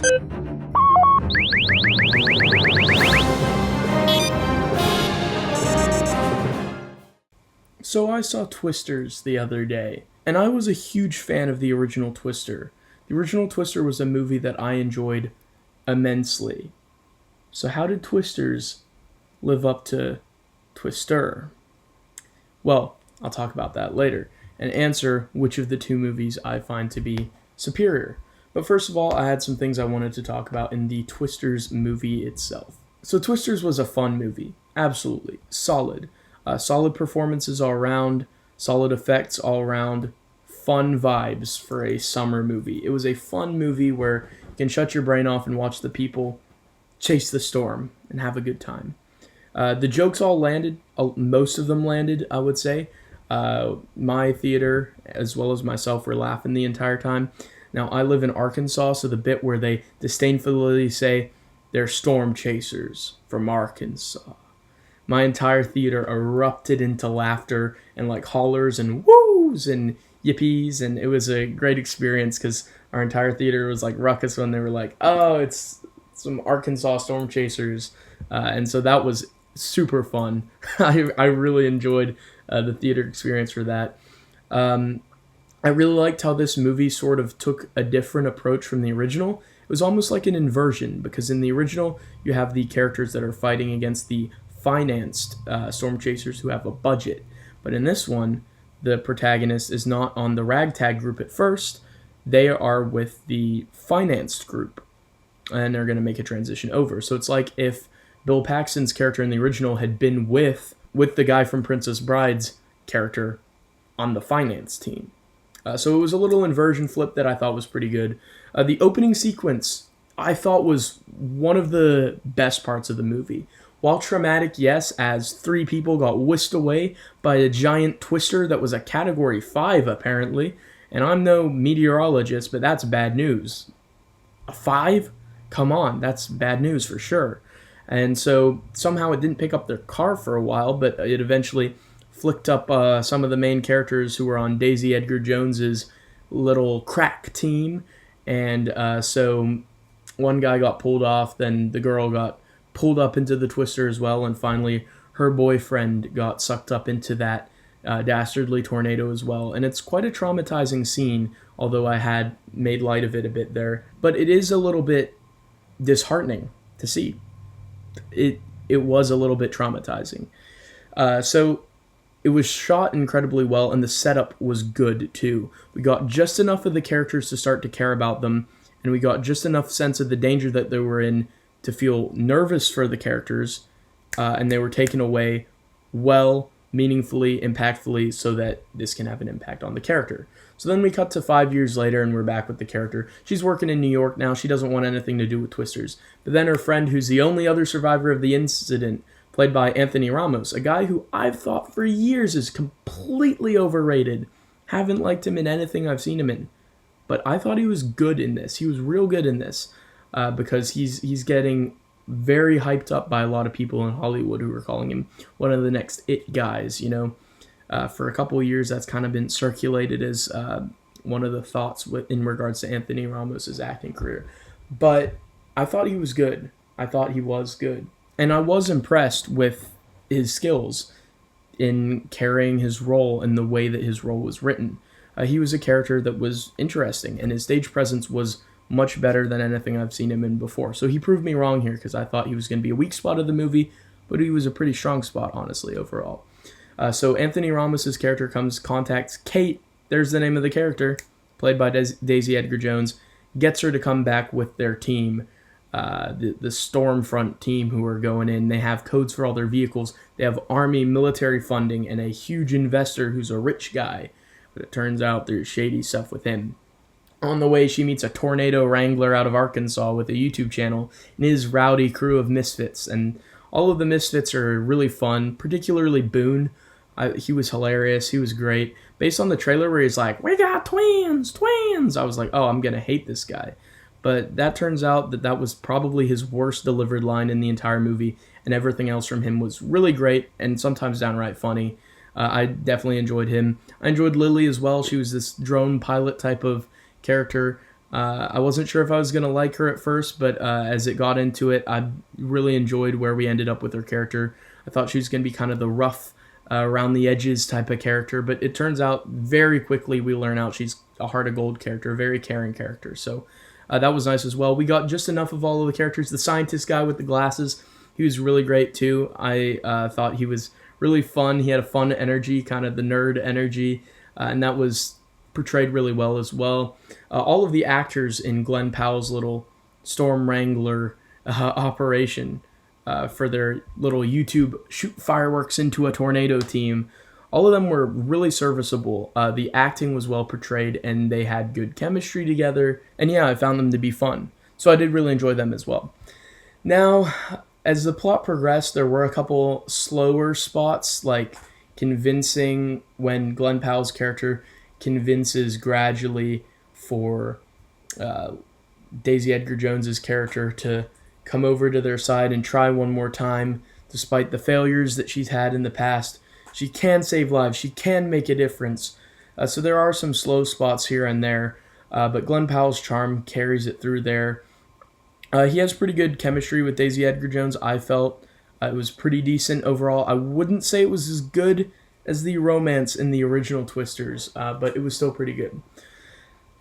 So I saw Twisters the other day, and I was a huge fan of the original Twister. The original Twister was a movie that I enjoyed immensely. So how did Twisters live up to Twister? Well, I'll talk about that later, and answer which of the two movies I find to be superior. But first of all, I had some things I wanted to talk about in the Twisters movie itself. So Twisters was a fun movie, absolutely. Solid. Solid performances all around, solid effects all around, fun vibes for a summer movie. It was a fun movie where you can shut your brain off and watch the people chase the storm and have a good time. The jokes all landed, most of them landed, I would say. My theater, as well as myself, were laughing the entire time. Now, I live in Arkansas, so the bit where they disdainfully say, they're storm chasers from Arkansas. My entire theater erupted into laughter and like hollers and woos and yippies, and it was a great experience because our entire theater was like ruckus when they were like, oh, it's some Arkansas storm chasers, and so that was super fun. I really enjoyed the theater experience for that. I really liked how this movie sort of took a different approach from the original. It was almost like an inversion, because in the original, you have the characters that are fighting against the financed storm chasers who have a budget. But in this one, the protagonist is not on the ragtag group at first. They are with the financed group, and they're going to make a transition over. So it's like if Bill Paxton's character in the original had been with the guy from Princess Bride's character on the finance team. So it was a little inversion flip that I thought was pretty good. The opening sequence I thought was one of the best parts of the movie. While traumatic, yes, as 3 people got whisked away by a giant twister that was a Category 5, apparently. And I'm no meteorologist, but that's bad news. A 5? Come on, that's bad news for sure. And so somehow it didn't pick up their car for a while, but it eventually flicked up some of the main characters who were on Daisy Edgar Jones's little crack team. And so one guy got pulled off, then the girl got pulled up into the twister as well, and finally her boyfriend got sucked up into that dastardly tornado as well. And it's quite a traumatizing scene, although I had made light of it a bit there. But it is a little bit disheartening to see. It was a little bit traumatizing. So it was shot incredibly well, and the setup was good too. We got just enough of the characters to start to care about them, and we got just enough sense of the danger that they were in to feel nervous for the characters, and they were taken away well, meaningfully, impactfully, so that this can have an impact on the character. So then we cut to 5 years later, and we're back with the character. She's working in New York now. She doesn't want anything to do with twisters. But then her friend, who's the only other survivor of the incident, played by Anthony Ramos, a guy who I've thought for years is completely overrated. Haven't liked him in anything I've seen him in. But I thought he was good in this. He was real good in this. Because he's getting very hyped up by a lot of people in Hollywood who are calling him one of the next it guys, you know. For a couple of years, that's kind of been circulated as one of the thoughts in regards to Anthony Ramos' acting career. But I thought he was good. I thought he was good. And I was impressed with his skills in carrying his role and the way that his role was written. He was a character that was interesting, and his stage presence was much better than anything I've seen him in before. So he proved me wrong here, because I thought he was going to be a weak spot of the movie, but he was a pretty strong spot, honestly, overall. So Anthony Ramos' character contacts Kate, there's the name of the character, played by Daisy Edgar Jones, gets her to come back with their team, the Stormfront team who are going in. They have codes for all their vehicles. They have army military funding and a huge investor who's a rich guy. But it turns out there's shady stuff with him. On the way, she meets a tornado wrangler out of Arkansas with a YouTube channel and his rowdy crew of misfits. And all of the misfits are really fun, particularly Boone. He was hilarious. He was great. Based on the trailer where he's like, we got twins, I was like, oh, I'm going to hate this guy. But that turns out that was probably his worst delivered line in the entire movie, and everything else from him was really great and sometimes downright funny. I definitely enjoyed him. I enjoyed Lily as well. She was this drone pilot type of character. I wasn't sure if I was going to like her at first, but as it got into it, I really enjoyed where we ended up with her character. I thought she was going to be kind of the rough, around the edges type of character, but it turns out very quickly we learn out she's a heart of gold character, a very caring character. So that was nice as well. We got just enough of all of the characters. The scientist guy with the glasses, he was really great too. I thought he was really fun. He had a fun energy, kind of the nerd energy, and that was portrayed really well as well. All of the actors in Glenn Powell's little Storm Wrangler operation for their little YouTube shoot fireworks into a tornado team, all of them were really serviceable. The acting was well portrayed and they had good chemistry together. And yeah, I found them to be fun. So I did really enjoy them as well. Now, as the plot progressed, there were a couple slower spots, like convincing when Glenn Powell's character convinces gradually for Daisy Edgar Jones's character to come over to their side and try one more time, despite the failures that she's had in the past. She can save lives. She can make a difference. So there are some slow spots here and there, but Glenn Powell's charm carries it through there. He has pretty good chemistry with Daisy Edgar Jones, I felt. It was pretty decent overall. I wouldn't say it was as good as the romance in the original Twisters, but it was still pretty good.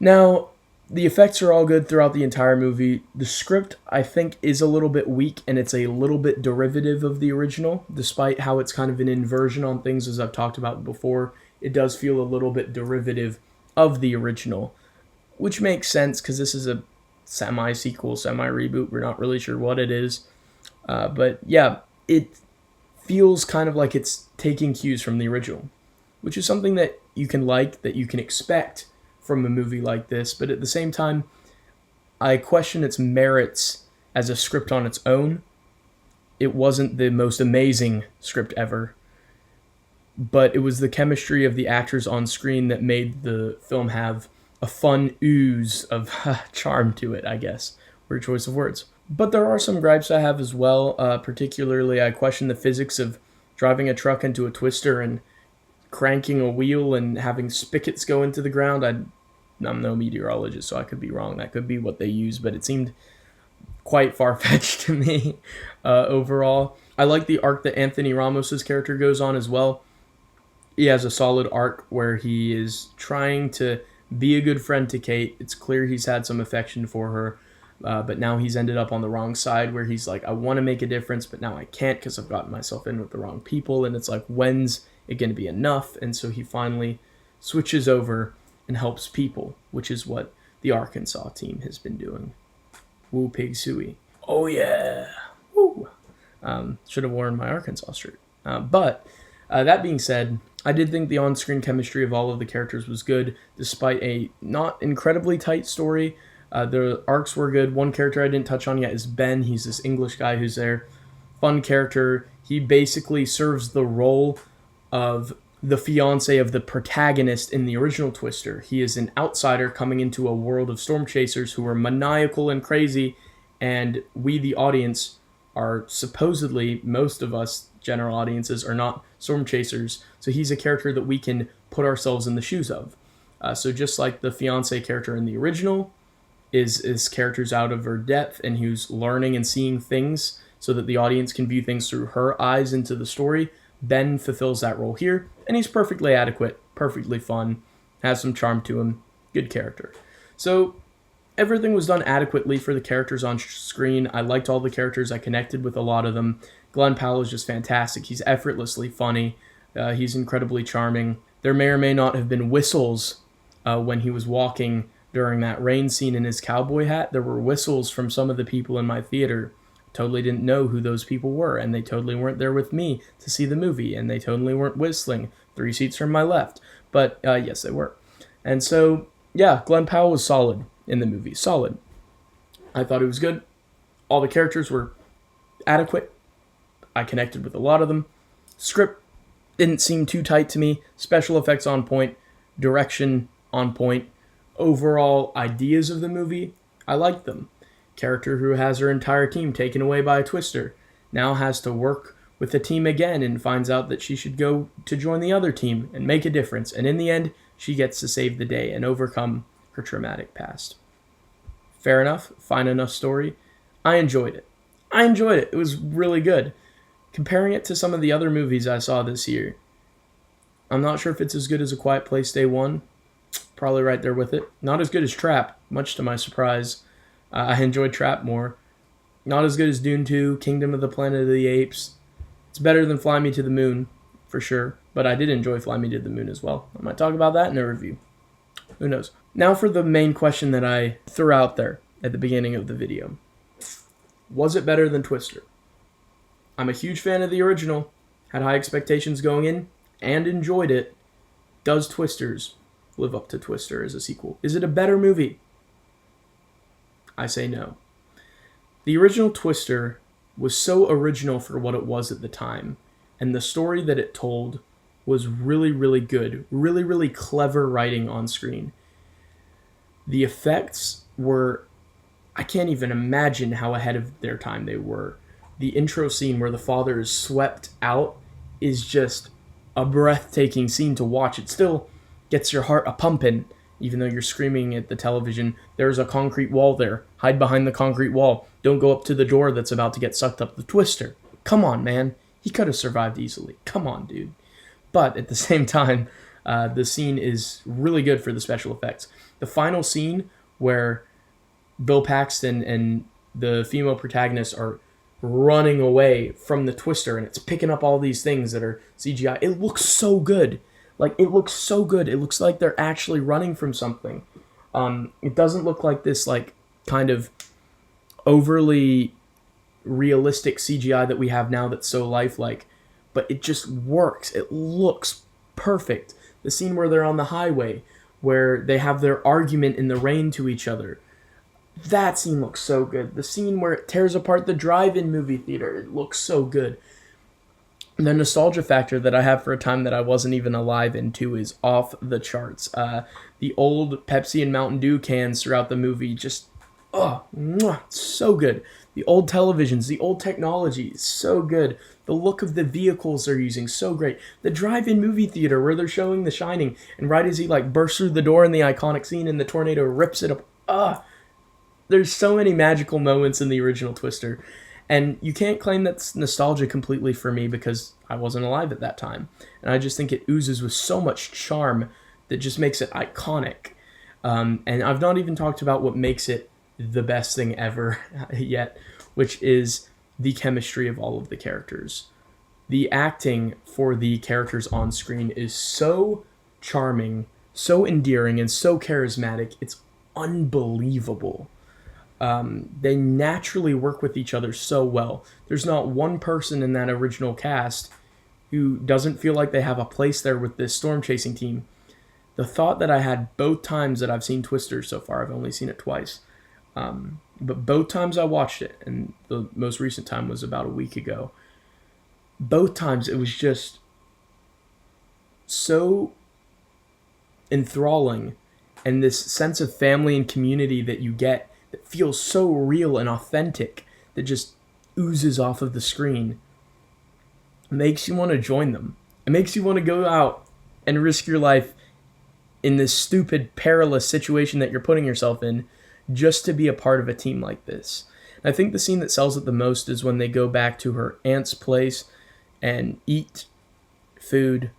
Now, the effects are all good throughout the entire movie. The script, I think, is a little bit weak, and it's a little bit derivative of the original. Despite how it's kind of an inversion on things, as I've talked about before, it does feel a little bit derivative of the original, which makes sense because this is a semi-sequel, semi-reboot. We're not really sure what it is. But yeah, it feels kind of like it's taking cues from the original, which is something that you can like, that you can expect from a movie like this. But at the same time, I question its merits as a script on its own. It wasn't the most amazing script ever, but it was the chemistry of the actors on screen that made the film have a fun ooze of charm to it, I guess. Weird choice of words. But there are some gripes I have as well. Particularly, I question the physics of driving a truck into a twister and cranking a wheel and having spigots go into the ground. I'm no meteorologist, so I could be wrong. That could be what they use, but it seemed quite far-fetched to me overall. I like the arc that Anthony Ramos's character goes on as well. He has a solid arc where he is trying to be a good friend to Kate. It's clear he's had some affection for her, but now he's ended up on the wrong side where he's like, I want to make a difference, but now I can't because I've gotten myself in with the wrong people. And it's like, when's it going to be enough? And so he finally switches over and helps people, which is what the Arkansas team has been doing. Woo pig suey. Oh yeah. Woo. Should have worn my Arkansas shirt. But that being said, I did think the on-screen chemistry of all of the characters was good, despite a not incredibly tight story. The arcs were good. One character I didn't touch on yet is Ben. He's this English guy who's there. Fun character. He basically serves the role of the fiance of the protagonist in the original Twister. He is an outsider coming into a world of storm chasers who are maniacal and crazy, and we, the audience, are supposedly, most of us, general audiences, are not storm chasers. So he's a character that we can put ourselves in the shoes of. So just like the fiance character in the original is characters out of her depth and who's learning and seeing things so that the audience can view things through her eyes into the story, Ben fulfills that role here, and he's perfectly adequate, perfectly fun, has some charm to him, good character. So everything was done adequately for the characters on screen. I liked all the characters. I connected with a lot of them. Glenn Powell is just fantastic. He's effortlessly funny. He's incredibly charming. There may or may not have been whistles when he was walking during that rain scene in his cowboy hat. There were whistles from some of the people in my theater. Totally didn't know who those people were, and they totally weren't there with me to see the movie, and they totally weren't whistling 3 seats from my left. But yes, they were. And so, yeah, Glenn Powell was solid in the movie. Solid. I thought it was good. All the characters were adequate. I connected with a lot of them. Script didn't seem too tight to me. Special effects on point. Direction on point. Overall ideas of the movie, I liked them. Character who has her entire team taken away by a twister now has to work with the team again and finds out that she should go to join the other team and make a difference. And in the end, she gets to save the day and overcome her traumatic past. Fair enough, fine enough story. I enjoyed it. I enjoyed it. It was really good. Comparing it to some of the other movies I saw this year, I'm not sure if it's as good as A Quiet Place Day One. Probably right there with it. Not as good as Trap, much to my surprise. I enjoyed Trap more. Not as good as Dune 2, Kingdom of the Planet of the Apes. It's better than Fly Me to the Moon, for sure. But I did enjoy Fly Me to the Moon as well. I might talk about that in a review. Who knows? Now for the main question that I threw out there at the beginning of the video. Was it better than Twister? I'm a huge fan of the original. Had high expectations going in and enjoyed it. Does Twisters live up to Twister as a sequel? Is it a better movie? I say no. The original Twister was so original for what it was at the time, and the story that it told was really, really good. Really, really clever writing on screen. The effects were, I can't even imagine how ahead of their time they were. The intro scene where the father is swept out is just a breathtaking scene to watch. It still gets your heart a-pumping, even though you're screaming at the television, there's a concrete wall there. Hide behind the concrete wall. Don't go up to the door that's about to get sucked up the Twister. Come on, man. He could have survived easily. Come on, dude. But at the same time, the scene is really good for the special effects. The final scene where Bill Paxton and the female protagonist are running away from the Twister, and it's picking up all these things that are CGI. It looks so good. Like, it looks so good. It looks like they're actually running from something. It doesn't look like this, like, kind of overly realistic CGI that we have now that's so lifelike. But it just works. It looks perfect. The scene where they're on the highway, where they have their argument in the rain to each other. That scene looks so good. The scene where it tears apart the drive-in movie theater, it looks so good. The nostalgia factor that I have for a time that I wasn't even alive into is off the charts. The old Pepsi and Mountain Dew cans throughout the movie, just, so good. The old televisions, the old technology, so good. The look of the vehicles they're using, so great. The drive-in movie theater where they're showing The Shining, and right as he bursts through the door in the iconic scene and the tornado rips it up, there's so many magical moments in the original Twister. And you can't claim that's nostalgia completely for me because I wasn't alive at that time. And I just think it oozes with so much charm that just makes it iconic. And I've not even talked about what makes it the best thing ever yet, which is the chemistry of all of the characters. The acting for the characters on screen is so charming, so endearing, and so charismatic. It's unbelievable. They naturally work with each other so well. There's not one person in that original cast who doesn't feel like they have a place there with this storm chasing team. The thought that I had both times that I've seen Twister so far, I've only seen it twice, but both times I watched it, and the most recent time was about a week ago, both times it was just so enthralling, and this sense of family and community that you get that feels so real and authentic that just oozes off of the screen. It makes you want to join them. It makes you want to go out and risk your life in this stupid, perilous situation that you're putting yourself in just to be a part of a team like this. And I think the scene that sells it the most is when they go back to her aunt's place and eat food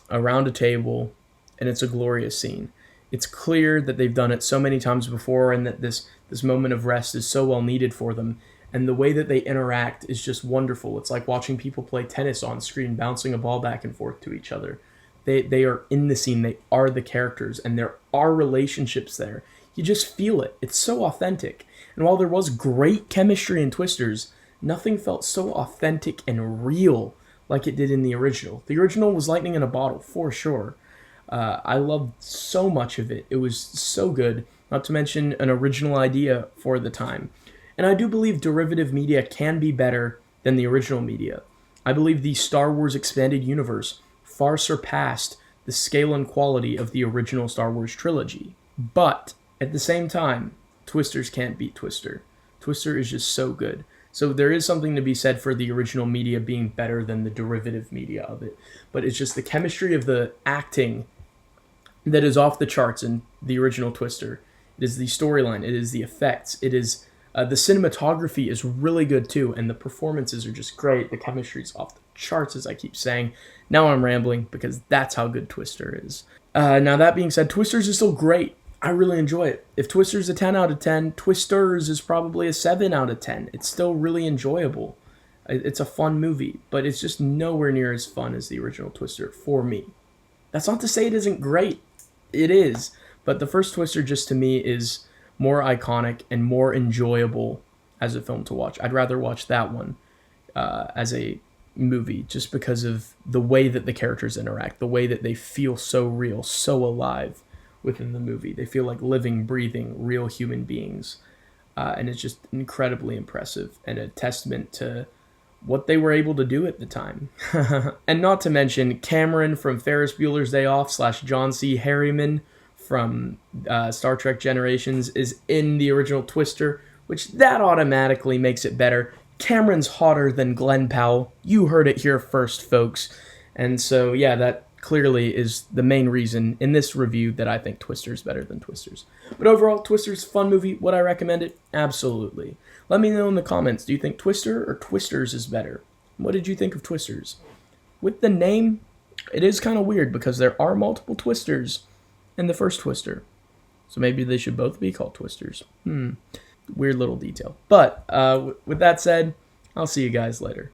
around a table, and it's a glorious scene. It's clear that they've done it so many times before and that this moment of rest is so well needed for them. And the way that they interact is just wonderful. It's like watching people play tennis on screen, bouncing a ball back and forth to each other. They are in the scene. They are the characters, and there are relationships there. You just feel it. It's so authentic. And while there was great chemistry in Twisters, nothing felt so authentic and real like it did in the original. The original was lightning in a bottle, for sure. I loved so much of it. It was so good, not to mention an original idea for the time. And I do believe derivative media can be better than the original media. I believe the Star Wars Expanded Universe far surpassed the scale and quality of the original Star Wars trilogy. But at the same time, Twisters can't beat Twister. Twister is just so good. So there is something to be said for the original media being better than the derivative media of it. But it's just the chemistry of the acting that is off the charts in the original Twister. It is the storyline. It is the effects. It is the cinematography is really good too, and the performances are just great. The chemistry's off the charts, as I keep saying. Now I'm rambling because that's how good Twister is. Now that being said, Twisters is still great. I really enjoy it. If Twister's a 10 out of 10, Twisters is probably a 7 out of 10. It's still really enjoyable. It's a fun movie, but it's just nowhere near as fun as the original Twister for me. That's not to say it isn't great. It is. But the first Twister, just to me, is more iconic and more enjoyable as a film to watch. I'd rather watch that one as a movie just because of the way that the characters interact, the way that they feel so real, so alive within the movie. They feel like living, breathing, real human beings. And it's just incredibly impressive and a testament to what they were able to do at the time. And not to mention Cameron from Ferris Bueller's Day Off / John C. Harriman from Star Trek Generations is in the original Twister, which that automatically makes it better. Cameron's hotter than Glenn Powell. You heard it here first, folks. And so, yeah, that clearly is the main reason in this review that I think Twister is better than Twisters. But overall, Twister's a fun movie. Would I recommend it? Absolutely. Let me know in the comments, do you think Twister or Twisters is better? What did you think of Twisters? With the name, it is kind of weird because there are multiple Twisters in the first Twister. So maybe they should both be called Twisters. Weird little detail. But with that said, I'll see you guys later.